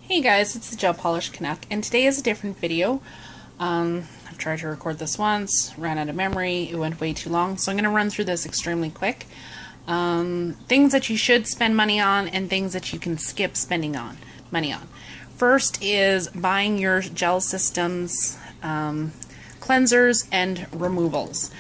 Hey guys, it's the Gel Polish Canuck, and today is a different video. I've tried to record this once, ran out of memory, it went way too long, so I'm going to run through this extremely quick. Things that you should spend money on and things that you can skip spending money on. First is buying your gel systems, cleansers, and removals.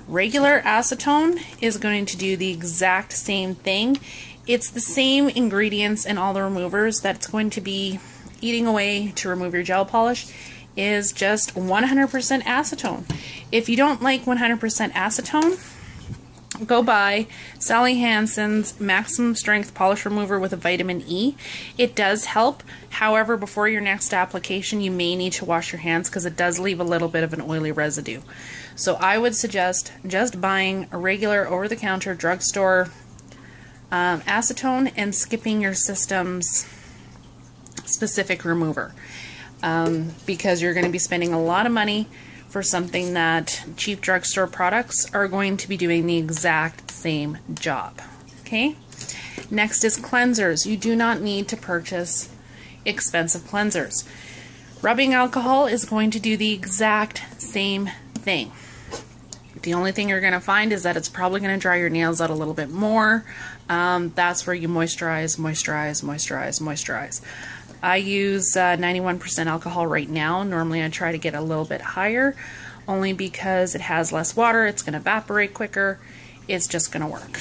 Regular acetone is going to do the exact same thing. It's the same ingredients in all the removers that's going to be eating away to remove your gel polish is just 100% acetone. If you don't like 100% acetone, go buy Sally Hansen's Maximum Strength Polish Remover with a vitamin E. It does help. However, before your next application, you may need to wash your hands because it does leave a little bit of an oily residue. So I would suggest just buying a regular over-the-counter drugstore acetone and skipping your system's specific remover because you're going to be spending a lot of money for something that cheap drugstore products are going to be doing the exact same job. Okay? Next is cleansers. You do not need to purchase expensive cleansers. Rubbing alcohol is going to do the exact same thing. The only thing you're going to find is that it's probably going to dry your nails out a little bit more. That's where you moisturize, moisturize, moisturize, moisturize. I use 91% alcohol right now. Normally I try to get a little bit higher, only because it has less water, it's going to evaporate quicker, it's just going to work.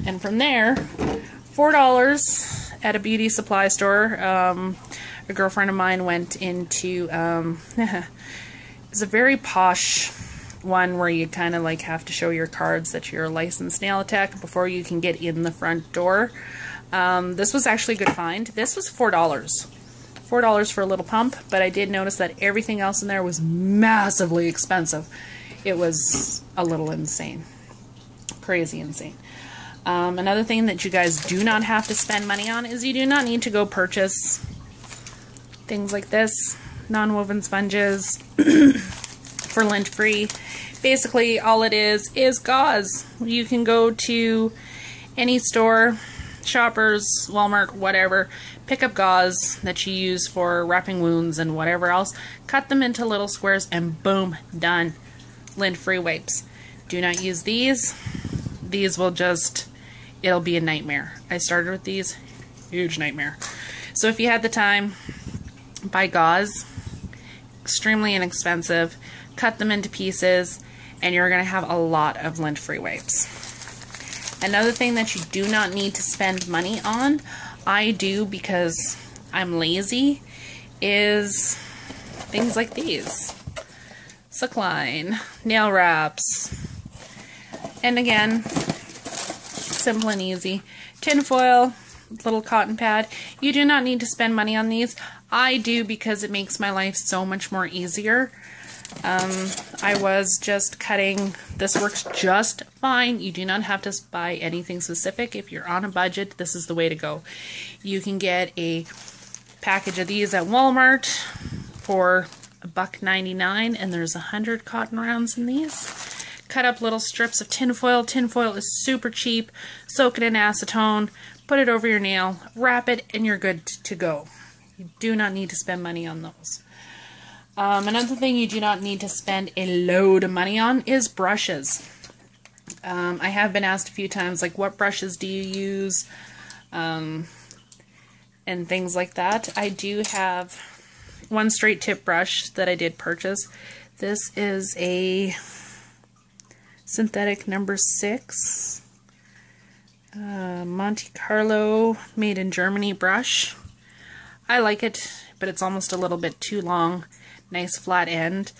And from there, $4 at a beauty supply store. A girlfriend of mine went into, it's a very posh one where you kind of like have to show your cards that you're a licensed nail tech before you can get in the front door. This was actually a good find. This was $4. $4 for a little pump, but I did notice that everything else in there was massively expensive. It was a little insane. Crazy insane. Another thing that you guys do not have to spend money on is you do not need to go purchase things like this. Non-woven sponges for lint-free. Basically, all it is gauze. You can go to any store, Shoppers, Walmart, whatever, pick up gauze that you use for wrapping wounds and whatever else, cut them into little squares, and boom, done. Lint-free wipes. Do not use these. These will just, it'll be a nightmare. I started with these, huge nightmare. So if you had the time, buy gauze, extremely inexpensive, cut them into pieces, and you're going to have a lot of lint-free wipes. Another thing that you do not need to spend money on, I do because I'm lazy, is things like these. Suckline, nail wraps, and again, simple and easy. Tinfoil, little cotton pad. You do not need to spend money on these. I do because it makes my life so much more easier. I was just cutting, this works just fine. You do not have to buy anything specific. If you're on a budget, this is the way to go. You can get a package of these at Walmart for $1.99, and there's 100 cotton rounds in these. Cut up little strips of tinfoil. Tinfoil is super cheap. Soak it in acetone, put it over your nail, wrap it, and you're good to go. You do not need to spend money on those. Another thing you do not need to spend a load of money on is brushes. I have been asked a few times, like, what brushes do you use? And things like that. I do have one straight tip brush that I did purchase. This is a synthetic number 6 Monte Carlo made in Germany brush. I like it, but it's almost a little bit too long. Nice flat end.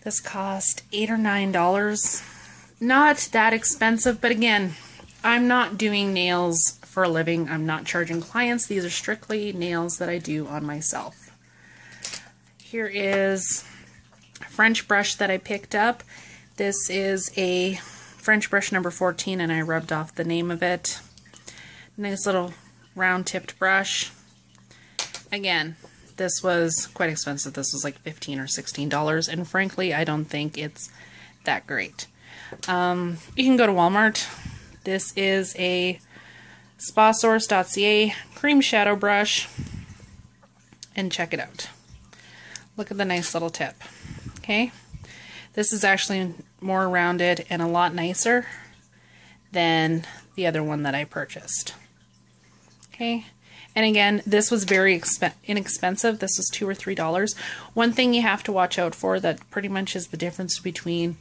This cost $8 or $9. Not that expensive, but again, I'm not doing nails for a living. I'm not charging clients. These are strictly nails that I do on myself. Here is a French brush that I picked up. This is a French brush number 14, and I rubbed off the name of it. Nice little round-tipped brush. Again, this was quite expensive. This was like $15 or $16, and frankly, I don't think it's that great. You can go to Walmart. This is a spasource.ca cream shadow brush. and check it out. Look at the nice little tip. Okay, this is actually more rounded and a lot nicer than the other one that I purchased. Okay, and again, this was very inexpensive. This was $2 or $3. One thing you have to watch out for that pretty much is the difference between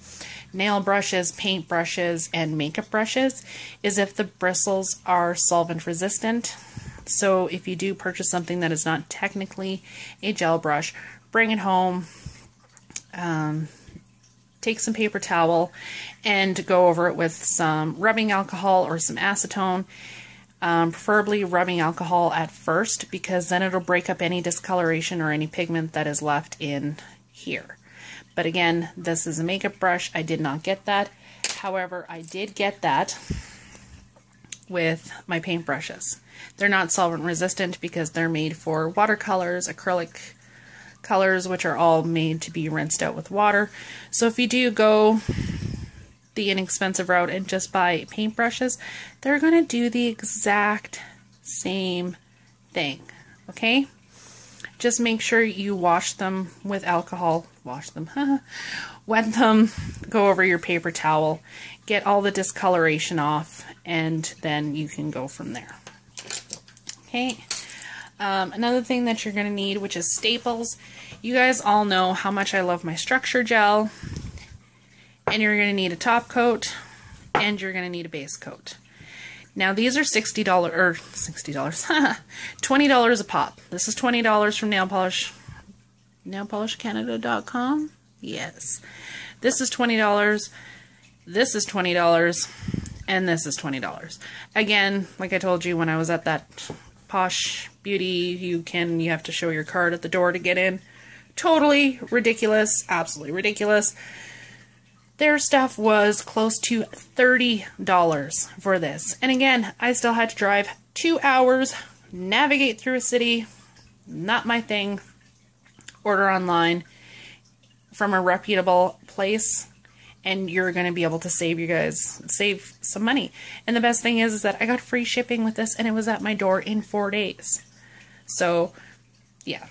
nail brushes, paint brushes, and makeup brushes is if the bristles are solvent resistant. So if you do purchase something that is not technically a gel brush, bring it home, take some paper towel and go over it with some rubbing alcohol or some acetone, preferably rubbing alcohol at first, because then it'll break up any discoloration or any pigment that is left in here. But again, this is a makeup brush. I did not get that. However, I did get that with my paint brushes. They're not solvent resistant because they're made for watercolors, acrylic colors, which are all made to be rinsed out with water. So if you do go the inexpensive route and just buy paint brushes, they're going to do the exact same thing. Okay? Just make sure you wash them with alcohol. Wash them. Wet them. Go over your paper towel. Get all the discoloration off, and then you can go from there. Okay? Another thing that you're going to need, which is staples. You guys all know how much I love my structure gel. And you're going to need a top coat. And you're going to need a base coat. Now these are $60 or $60. $20 a pop. This is $20 from nailpolishcanada.com. Yes. This is $20. This is $20. And this is $20. Again, like I told you when I was at that Posh Beauty, you have to show your card at the door to get in. Totally ridiculous. Absolutely ridiculous. Their stuff was close to $30 for this. And again, I still had to drive 2 hours, navigate through a city. Not my thing. Order online from a reputable place, and you're going to be able to save some money. And the best thing is that I got free shipping with this, and it was at my door in 4 days. So, yeah.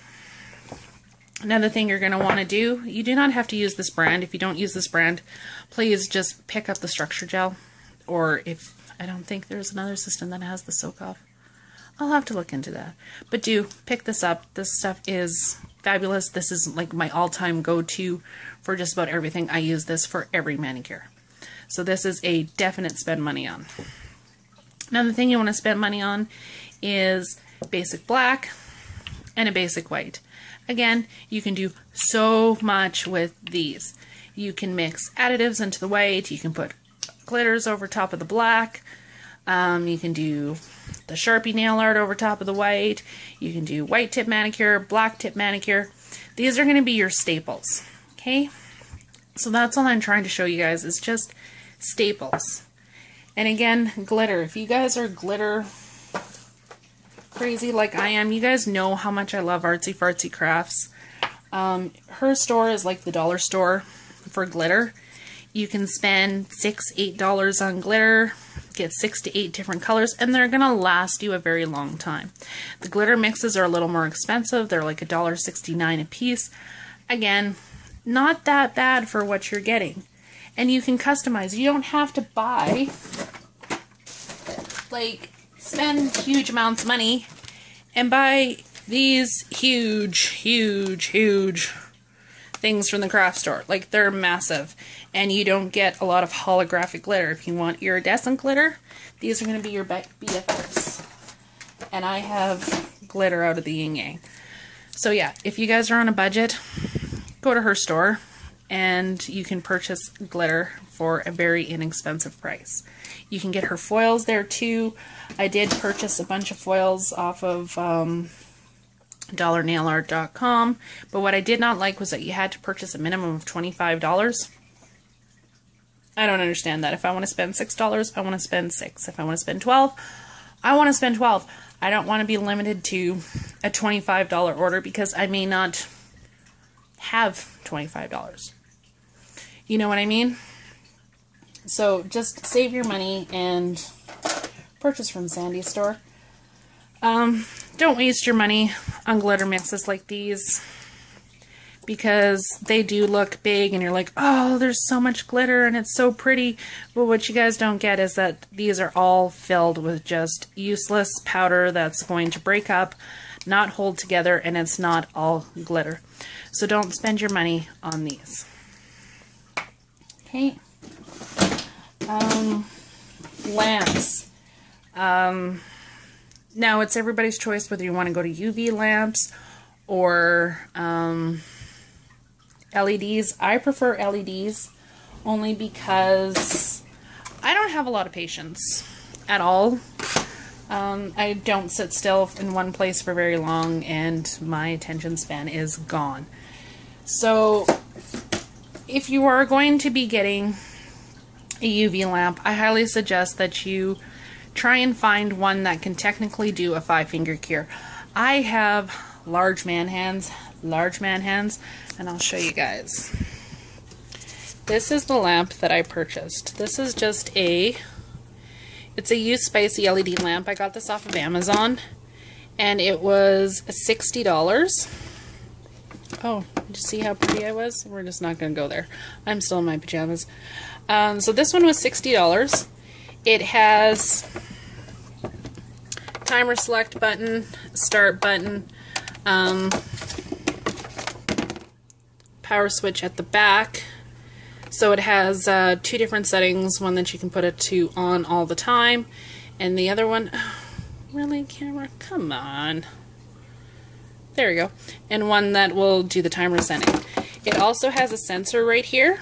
Another thing you're going to want to do, you do not have to use this brand. If you don't use this brand, please just pick up the structure gel. Or if, I don't think there's another system that has the soak off. I'll have to look into that. But do pick this up. This stuff is fabulous. This is like my all-time go-to for just about everything. I use this for every manicure. So this is a definite spend money on. Another thing you want to spend money on is basic black and a basic white. Again, you can do so much with these. You can mix additives into the white. You can put glitters over top of the black. You can do the Sharpie nail art over top of the white. You can do white tip manicure, black tip manicure. These are going to be your staples. Okay? So that's all I'm trying to show you guys is just staples. And again, glitter. If you guys are glitter crazy like I am, you guys know how much I love Artsy Fartsy Crafts. Her store is like the dollar store for glitter. You can spend $6, $8 on glitter, get 6 to 8 different colors, and they're gonna last you a very long time. The glitter mixes are a little more expensive. They're like $1.69 a piece. Again, not that bad for what you're getting. And you can customize. You don't have to buy, like, spend huge amounts of money and buy these huge things from the craft store. Like, they're massive, and you don't get a lot of holographic glitter. If you want iridescent glitter, these are going to be your BFFs. And I have glitter out of the yin yang. So yeah, if you guys are on a budget, go to her store and you can purchase glitter for a very inexpensive price. You can get her foils there too. I did purchase a bunch of foils off of dollarnailart.com, but what I did not like was that you had to purchase a minimum of $25. I don't understand that. If I want to spend $6, I want to spend $6. If I want to spend $12, I want to spend $12. I don't want to be limited to a $25 order because I may not have $25. You know what I mean? So just save your money and purchase from Sandy's store. Don't waste your money on glitter mixes like these, because they do look big and you're like, oh, there's so much glitter and it's so pretty. But what you guys don't get is that these are all filled with just useless powder that's going to break up, not hold together, and it's not all glitter. So don't spend your money on these. Okay. Lamps. Now it's everybody's choice whether you want to go to UV lamps or LEDs. I prefer LEDs only because I don't have a lot of patience at all. I don't sit still in one place for very long, and my attention span is gone. So if you are going to be getting a UV lamp, I highly suggest that you try and find one that can technically do a 5-finger cure. I have large man hands, and I'll show you guys. This is the lamp that I purchased. This is just it's a Use Spicy LED lamp. I got this off of Amazon, and it was $60. Oh, did you see how pretty I was? We're just not going to go there. I'm still in my pajamas. So this one was $60. It has timer select button, start button, power switch at the back. So it has 2 different settings, one that you can put it to on all the time, and the other one, really, camera, come on. There we go. And one that will do the timer setting. It also has a sensor right here,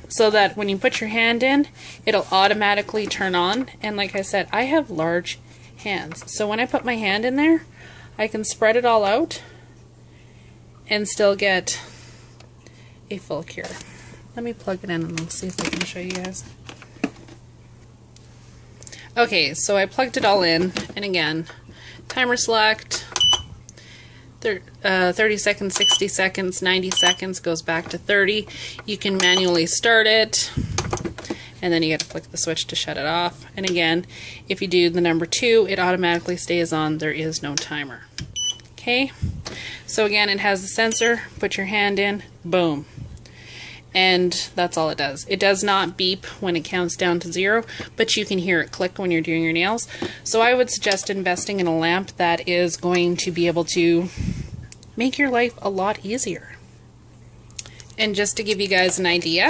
so that when you put your hand in, it'll automatically turn on. And like I said, I have large hands, so when I put my hand in there, I can spread it all out and still get a full cure. Let me plug it in and we'll see if I can show you guys. Okay, so I plugged it all in, and again, timer select, 30 seconds, 60 seconds, 90 seconds, goes back to 30. You can manually start it, and then you get to click the switch to shut it off. And again, if you do the number 2, it automatically stays on. There is no timer. Okay, so again, it has the sensor. Put your hand in, boom. And that's all it does. It does not beep when it counts down to 0, but you can hear it click when you're doing your nails. So I would suggest investing in a lamp that is going to be able to make your life a lot easier. And just to give you guys an idea,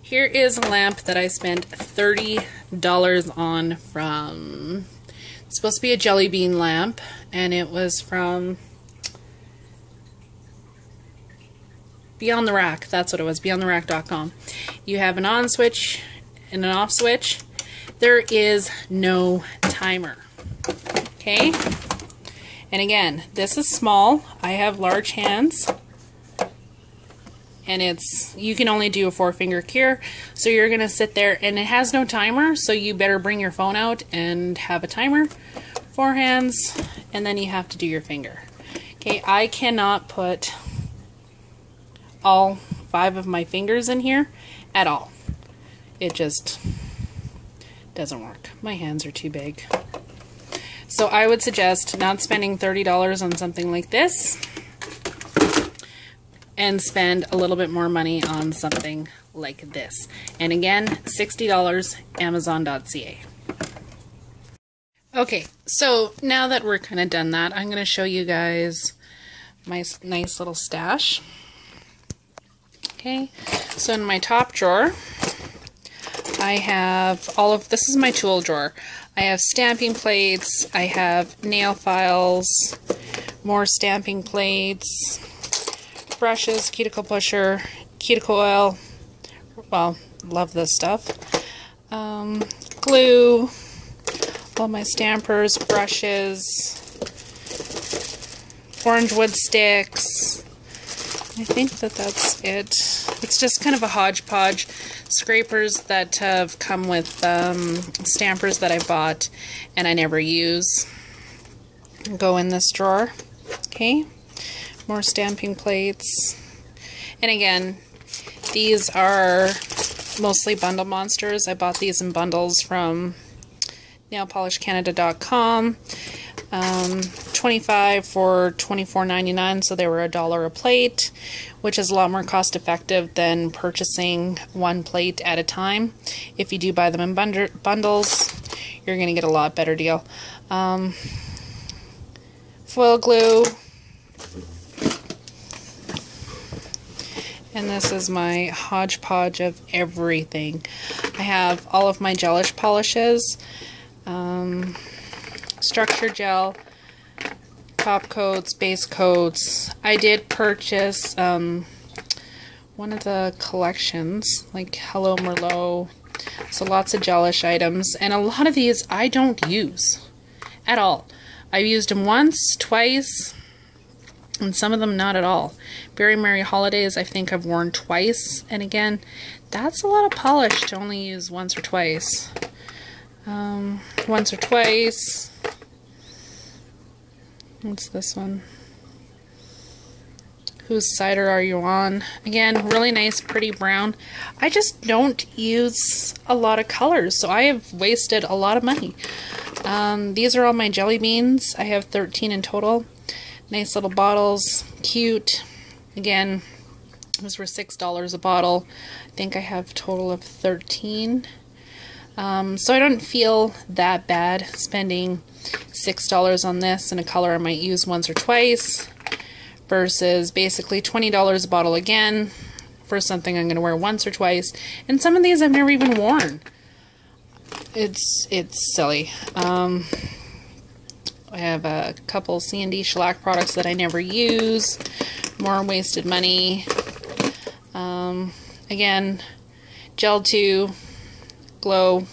here is a lamp that I spent $30 on from, it's supposed to be a jelly bean lamp, and it was from Beyond the Rack. That's what it was, beyondtherack.com. You have an on switch and an off switch. There is no timer. Okay? And again, this is small. I have large hands. And you can only do a 4-finger cure. So you're going to sit there, and it has no timer, so you better bring your phone out and have a timer. 4 hands, and then you have to do your finger. Okay, I cannot put all 5 of my fingers in here at all. It just doesn't work. My hands are too big. So I would suggest not spending $30 on something like this, and spend a little bit more money on something like this. And again, $60, Amazon.ca. Okay, so now that we're kind of done that, I'm going to show you guys my nice little stash. Okay, so in my top drawer, I have all of, this is my tool drawer. I have stamping plates, I have nail files, more stamping plates, brushes, cuticle pusher, cuticle oil, well, love this stuff, glue, all my stampers, brushes, orange wood sticks. I think that's it. It's just kind of a hodgepodge. Scrapers that have come with stampers that I bought and I never use go in this drawer. Okay, more stamping plates. And again, these are mostly bundle monsters. I bought these in bundles from nailpolishcanada.com. 25 for $24.99, so they were $1 a plate, which is a lot more cost effective than purchasing one plate at a time. If you do buy them in bundles, you're going to get a lot better deal. Foil glue. And this is my hodgepodge of everything. I have all of my gelish polishes, structure gel, top coats, base coats. I did purchase one of the collections, like Hello Merlot. So lots of gelish items, and a lot of these I don't use at all. I've used them once, twice, and some of them not at all. Very Merry Holidays I think I've worn twice, and again, that's a lot of polish to only use once or twice. Once or twice. What's this one? Whose cider are you on? Again, really nice, pretty brown. I just don't use a lot of colors, so I have wasted a lot of money. These are all my jelly beans. I have 13 in total. Nice little bottles, cute. Again, those were $6 a bottle. I think I have a total of 13. So I don't feel that bad spending $6 on this in a color I might use once or twice, versus basically $20 a bottle again for something I'm going to wear once or twice. And some of these I've never even worn. It's silly. I have a couple C&D shellac products that I never use. More wasted money. Again, Gel 2 Glow.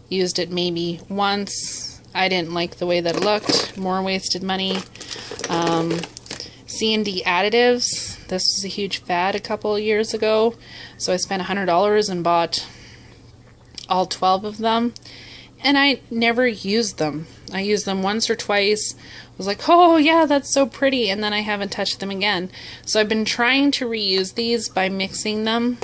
Used it maybe once. I didn't like the way that it looked. More wasted money. C&D additives. This was a huge fad a couple of years ago. So I spent $100 and bought all 12 of them. And I never used them. I used them once or twice. Was like, oh yeah, that's so pretty, and then I haven't touched them again. So I've been trying to reuse these by mixing them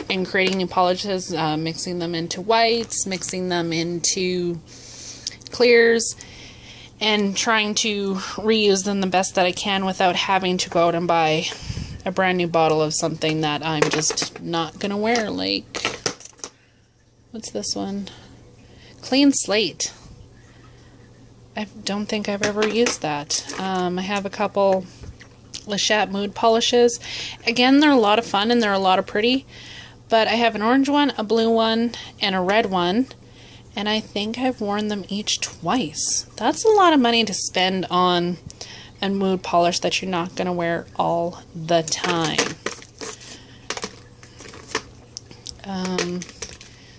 and creating new polishes, mixing them into whites, mixing them into clears, and trying to reuse them the best that I can without having to go out and buy a brand new bottle of something that I'm just not gonna wear. Like, what's this one? Clean Slate. I don't think I've ever used that. I have a couple Le Chat Mood polishes. Again, they're a lot of fun and they're a lot of pretty, but I have an orange one, a blue one, and a red one, and I think I've worn them each twice. That's a lot of money to spend on a mood polish that you're not going to wear all the time.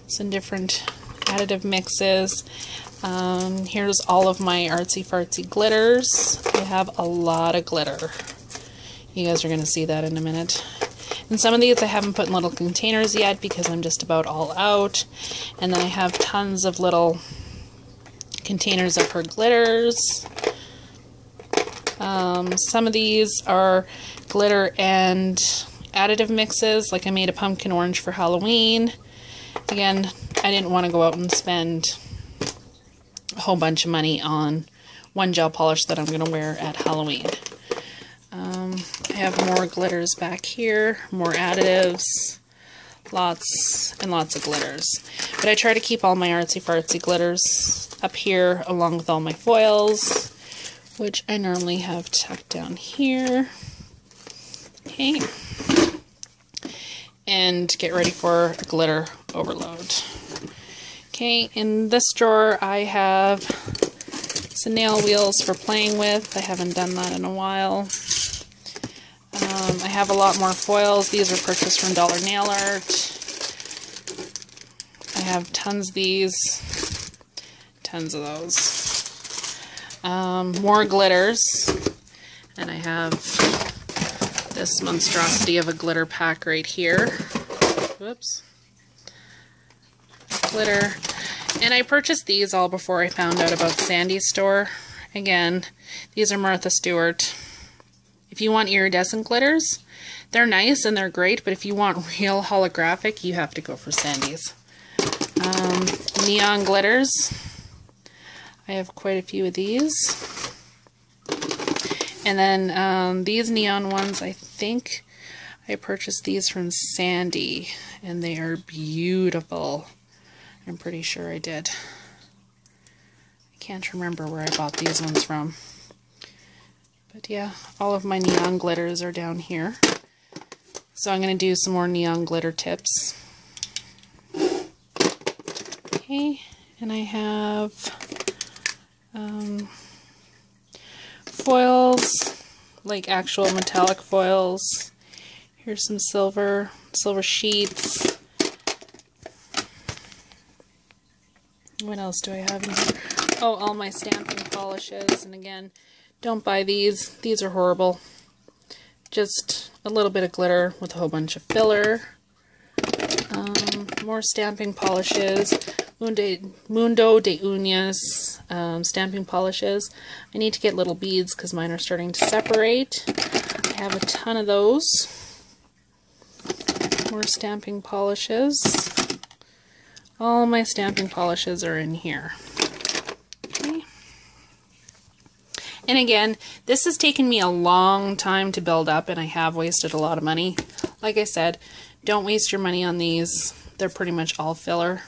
Some different additive mixes. Here's all of my artsy fartsy glitters. I have a lot of glitter. You guys are going to see that in a minute. And some of these I haven't put in little containers yet because I'm just about all out. And then I have tons of little containers of her glitters. Some of these are glitter and additive mixes. Like I made a pumpkin orange for Halloween. Again, I didn't want to go out and spend a whole bunch of money on one gel polish that I'm going to wear at Halloween. I have more glitters back here, more additives, lots and lots of glitters. But I try to keep all my artsy fartsy glitters up here along with all my foils, which I normally have tucked down here. Okay. And get ready for a glitter overload. Okay, in this drawer I have some nail wheels for playing with. I haven't done that in a while. I have a lot more foils. These were purchased from Dollar Nail Art. I have tons of these. Tons of those. More glitters. And I have this monstrosity of a glitter pack right here. Whoops. Glitter. And I purchased these all before I found out about Sandy's store. Again, these are Martha Stewart. If you want iridescent glitters, they're nice and they're great, but if you want real holographic, you have to go for Sandy's. Neon glitters. I have quite a few of these. And then these neon ones, I think I purchased these from Sandy, and they are beautiful. I'm pretty sure I did. I can't remember where I bought these ones from. But yeah, all of my neon glitters are down here. So I'm going to do some more neon glitter tips. Okay, and I have foils, like actual metallic foils. Here's some silver sheets. What else do I have in here? Oh, all my stamping polishes, and again, don't buy these. These are horrible. Just a little bit of glitter with a whole bunch of filler. More stamping polishes. Mundo de Uñas stamping polishes. I need to get little beads because mine are starting to separate. I have a ton of those. More stamping polishes. All my stamping polishes are in here. Okay. And again, this has taken me a long time to build up, and I have wasted a lot of money. Like I said, don't waste your money on these. They're pretty much all filler.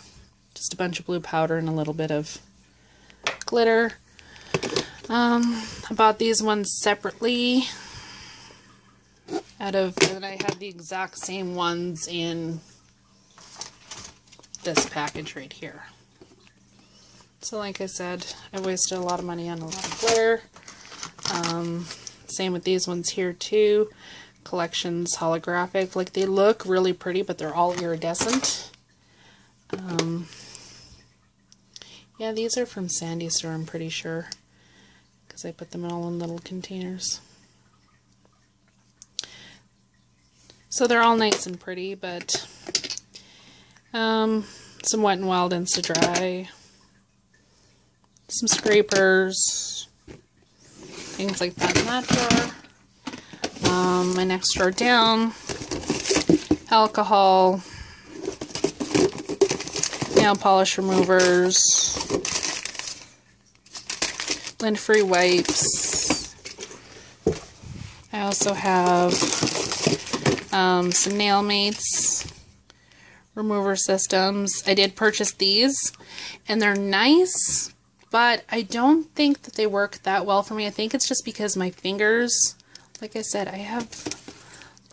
Just a bunch of blue powder and a little bit of glitter. I bought these ones separately and I had the exact same ones in this package right here. So like I said, I wasted a lot of money on a lot of glitter. Same with these ones here too. Collections holographic. Like, they look really pretty, but they're all iridescent. Yeah, these are from Sandy's store, I'm pretty sure, because I put them all in little containers. So they're all nice and pretty, but some Wet n Wild Insta Dry, some scrapers, things like that in that drawer. My next drawer down, alcohol, nail polish removers, lint-free wipes. I also have some Nail Mates remover systems. I did purchase these, and they're nice, but I don't think that they work that well for me. I think it's just because my fingers, like I said, I have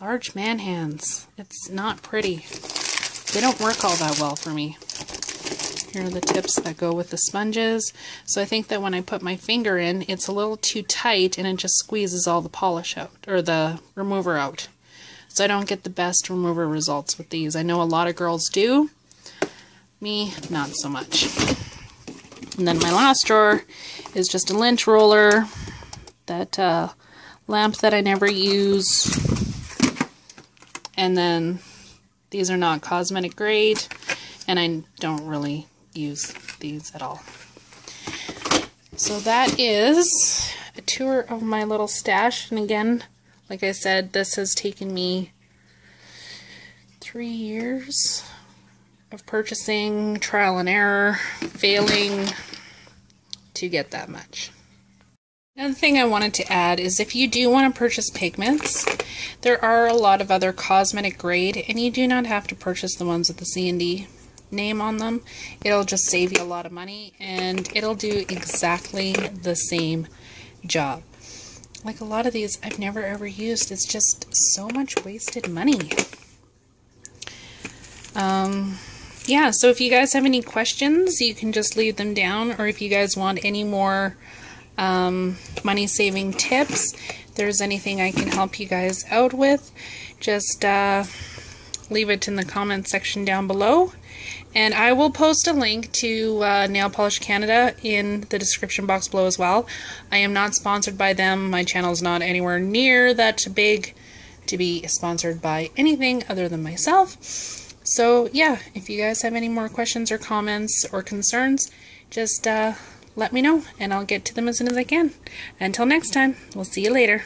large man hands. It's not pretty. They don't work all that well for me. Here are the tips that go with the sponges. So I think that when I put my finger in, it's a little too tight and it just squeezes all the polish out, or the remover out. So I don't get the best remover results with these. I know a lot of girls do. Me, not so much. And then my last drawer is just a lint roller, that lamp that I never use, and then these are not cosmetic grade, and I don't really use these at all. So that is a tour of my little stash, and again, like I said, this has taken me 3 years of purchasing, trial and error, failing to get that much. Another thing I wanted to add is if you do want to purchase pigments, there are a lot of other cosmetic grade, and you do not have to purchase the ones with the C&D name on them. It'll just save you a lot of money, and it'll do exactly the same job. Like, a lot of these I've never ever used. It's just so much wasted money. Yeah, so if you guys have any questions, you can just leave them down, or if you guys want any more money saving tips, if there's anything I can help you guys out with, just leave it in the comment section down below, and I will post a link to Nail Polish Canada in the description box below as well. I am not sponsored by them. My channel is not anywhere near that big to be sponsored by anything other than myself. So yeah, if you guys have any more questions or comments or concerns, just let me know, and I'll get to them as soon as I can. Until next time, we'll see you later.